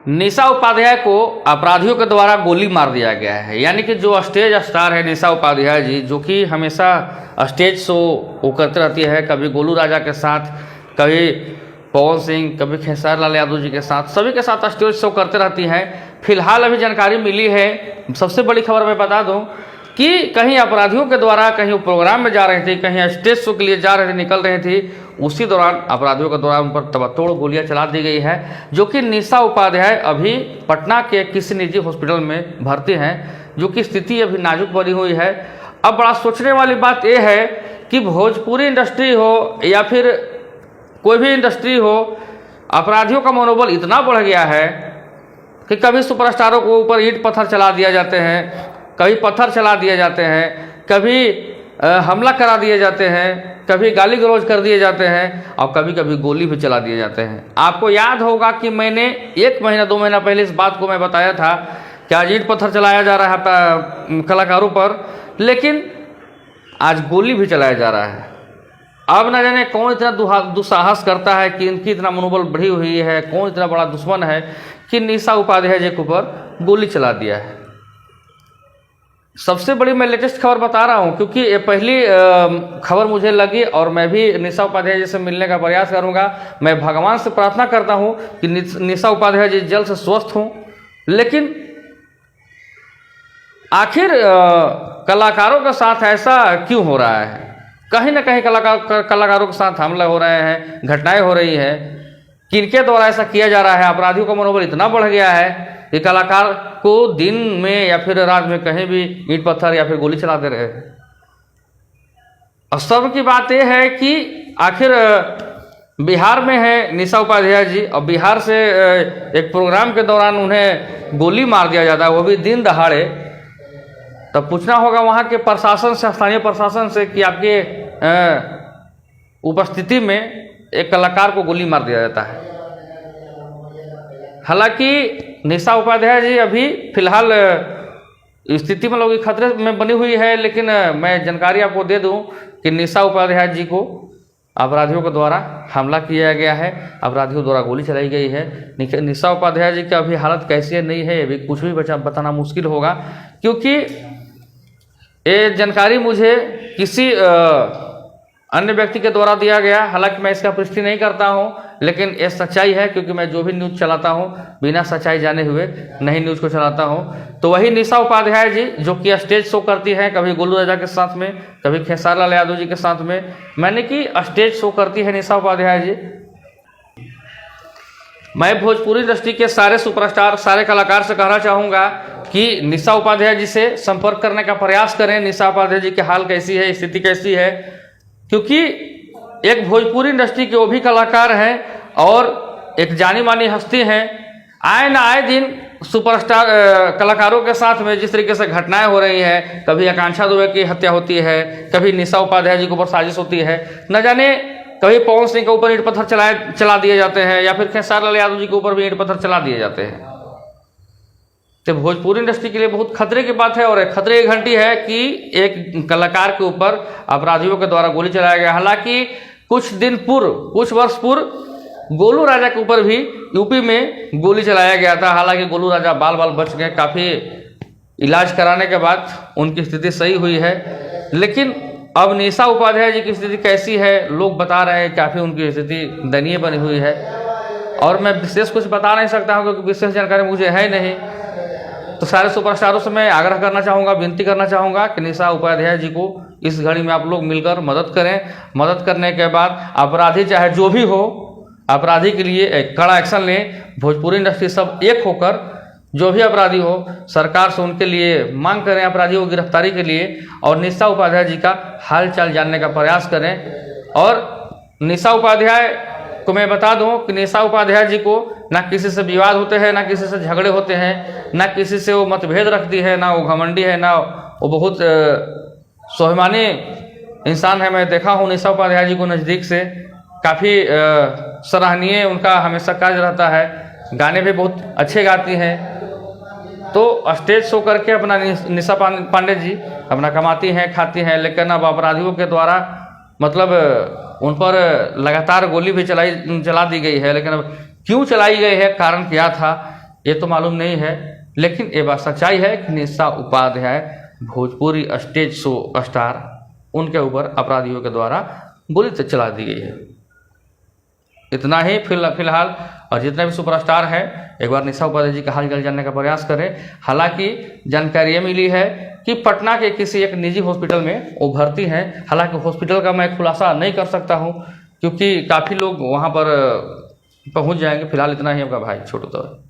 निशा उपाध्याय को अपराधियों के द्वारा गोली मार दिया गया है। यानी कि जो स्टेज स्टार है निशा उपाध्याय जी, जो कि हमेशा स्टेज शो वो करते रहती है, कभी गोलू राजा के साथ, कभी पवन सिंह, कभी खेसारी लाल यादव जी के साथ, सभी के साथ स्टेज शो करते रहती हैं। फिलहाल अभी जानकारी मिली है, सबसे बड़ी खबर मैं बता दूं कि कहीं अपराधियों के द्वारा कहीं वो प्रोग्राम में जा रहे थे, कहीं स्टेज शो के लिए जा रहे थे, निकल रहे थे, उसी दौरान अपराधियों के द्वारा उन पर तबतोड़ गोलियां चला दी गई है। जो कि निशा उपाध्याय अभी पटना के किसी निजी हॉस्पिटल में भर्ती हैं, जो कि स्थिति अभी नाजुक बनी हुई है। अब बड़ा सोचने वाली बात यह है कि भोजपुरी इंडस्ट्री हो या फिर कोई भी इंडस्ट्री हो, अपराधियों का मनोबल इतना बढ़ गया है कि कभी सुपरस्टारों को ऊपर ईंट पत्थर चला दिया जाते हैं, कभी पत्थर चला दिए जाते हैं, कभी हमला करा दिए जाते हैं, कभी गाली गलौज कर दिए जाते हैं और कभी कभी गोली भी चला दिए जाते हैं। आपको याद होगा कि मैंने 1 महीना 2 महीना पहले इस बात को मैं बताया था कि आज ईंट पत्थर चलाया जा रहा है कलाकारों पर, लेकिन आज गोली भी चलाया जा रहा है। अब न जाने कौन इतना दुस्साहस करता है कि इनकी इतना मनोबल बढ़ी हुई है, कौन इतना बड़ा दुश्मन है कि निशा उपाध्याय जी के ऊपर गोली चला दिया है। सबसे बड़ी मैं लेटेस्ट खबर बता रहा हूं क्योंकि ये पहली खबर मुझे लगी और मैं भी निशा उपाध्याय जी से मिलने का प्रयास करूंगा। मैं भगवान से प्रार्थना करता हूं कि निशा उपाध्याय जी जल्द से स्वस्थ हों। लेकिन आखिर कलाकारों के साथ ऐसा क्यों हो रहा है? कहीं ना कहीं कलाकारों के साथ हमला हो रहे हैं, घटनाएं हो रही हैं। किनके द्वारा ऐसा किया जा रहा है? अपराधियों का मनोबल इतना बढ़ गया है कि कलाकार को दिन में या फिर रात में कहीं भी ईंट पत्थर या फिर गोली चला दे रहे हैं। अफसोस की बात यह है कि आखिर बिहार में है निशा उपाध्याय जी और बिहार से एक प्रोग्राम के दौरान उन्हें गोली मार दिया जाता है, वो भी दिन दहाड़े। तब पूछना होगा वहाँ के प्रशासन से, स्थानीय प्रशासन से कि आपके उपस्थिति में एक कलाकार को गोली मार दिया जाता है। हालांकि निशा उपाध्याय जी अभी फिलहाल स्थिति में लोग खतरे में बनी हुई है, लेकिन मैं जानकारी आपको दे दूं कि निशा उपाध्याय जी को अपराधियों के द्वारा हमला किया गया है, अपराधियों द्वारा गोली चलाई गई है। निशा उपाध्याय जी की अभी हालत कैसी है नहीं है अभी कुछ भी बताना मुश्किल होगा, क्योंकि ये जानकारी मुझे किसी अन्य व्यक्ति के द्वारा दिया गया। हालांकि मैं इसका पुष्टि नहीं करता हूं, लेकिन ये सच्चाई है क्योंकि मैं जो भी न्यूज़ चलाता हूं बिना सच्चाई जाने हुए नहीं न्यूज़ को चलाता हूं। तो वही निशा उपाध्याय जी जो कि स्टेज शो करती हैं, कभी गोलू राजा के साथ में, कभी खेसारी लाल यादव जी के साथ में, मैंने कि स्टेज शो करती है निशा उपाध्याय जी। मैं भोजपुरी इंडस्ट्री के सारे सुपरस्टार, सारे कलाकार से कहना चाहूँगा कि निशा उपाध्याय जी से संपर्क करने का प्रयास करें। निशा उपाध्याय जी की हाल कैसी है, स्थिति कैसी है, क्योंकि एक भोजपुरी इंडस्ट्री के वो भी कलाकार हैं और एक जानी मानी हस्ती हैं। आए न आए दिन सुपरस्टार कलाकारों के साथ में जिस तरीके से घटनाएं हो रही हैं, कभी आकांक्षा दुबे की हत्या होती है, कभी निशा उपाध्याय जी के ऊपर साजिश होती है, न जाने कभी पवन सिंह के ऊपर ईंट पत्थर चला दिए जाते हैं या फिर खेसारी लाल यादव जी के ऊपर भी ईंट पत्थर चला दिए जाते हैं। तो भोजपुरी इंडस्ट्री के लिए बहुत खतरे की बात है और एक खतरे की घंटी है कि एक कलाकार के ऊपर अपराधियों के द्वारा गोली चलाया गया। हालांकि कुछ वर्ष पूर्व गोलू राजा के ऊपर भी यूपी में गोली चलाया गया था। हालांकि गोलू राजा बाल बच गए, काफ़ी इलाज कराने के बाद उनकी स्थिति सही हुई है। लेकिन अब निशा उपाध्याय जी की स्थिति कैसी है, लोग बता रहे हैं काफ़ी उनकी स्थिति दयनीय बनी हुई है और मैं विशेष कुछ बता नहीं सकता हूँ क्योंकि विशेष जानकारी मुझे है नहीं। तो सारे सुपरस्टारों से मैं आग्रह करना चाहूँगा, विनती करना चाहूँगा कि निशा उपाध्याय जी को इस घड़ी में आप लोग मिलकर मदद करें। मदद करने के बाद अपराधी चाहे जो भी हो, अपराधी के लिए एक कड़ा एक्शन लें। भोजपुरी इंडस्ट्री सब एक होकर जो भी अपराधी हो सरकार से उनके लिए मांग करें, अपराधियों की गिरफ्तारी के लिए, और निशा उपाध्याय जी का हाल चाल जानने का प्रयास करें। और निशा उपाध्याय को मैं बता दूं कि निशा उपाध्याय जी को ना किसी से विवाद होते हैं, ना किसी से झगड़े होते हैं, ना किसी से वो मतभेद रखती है, ना वो घमंडी है, ना वो बहुत स्वाभिमानी इंसान है। मैं देखा हूँ निशा उपाध्याय जी को नज़दीक से, काफ़ी सराहनीय उनका हमेशा कार्य रहता है, गाने भी बहुत अच्छे गाती हैं। तो स्टेज शो करके अपना निशा पांडे जी अपना कमाती हैं, खाती हैं, लेकिन अब अपराधियों के द्वारा मतलब उन पर लगातार गोली भी चला दी गई है। लेकिन अब क्यों चलाई गई है, कारण क्या था, ये तो मालूम नहीं है। लेकिन ये बात सच्चाई है कि Nisha Upadhyay Bhojpuri stage show star, उनके ऊपर अपराधियों के द्वारा गोली चला दी गई है। इतना ही फिलहाल। और जितने भी सुपरस्टार हैं, एक बार निशा उपाध्याय जी का हालचाल जानने का प्रयास करें। हालांकि जानकारी ये मिली है कि पटना के किसी एक निजी हॉस्पिटल में वो भर्ती हैं। हालांकि हॉस्पिटल का मैं खुलासा नहीं कर सकता हूँ, क्योंकि काफ़ी लोग वहाँ पर पहुँच जाएंगे। फिलहाल इतना ही आपका भाई छोटू तो।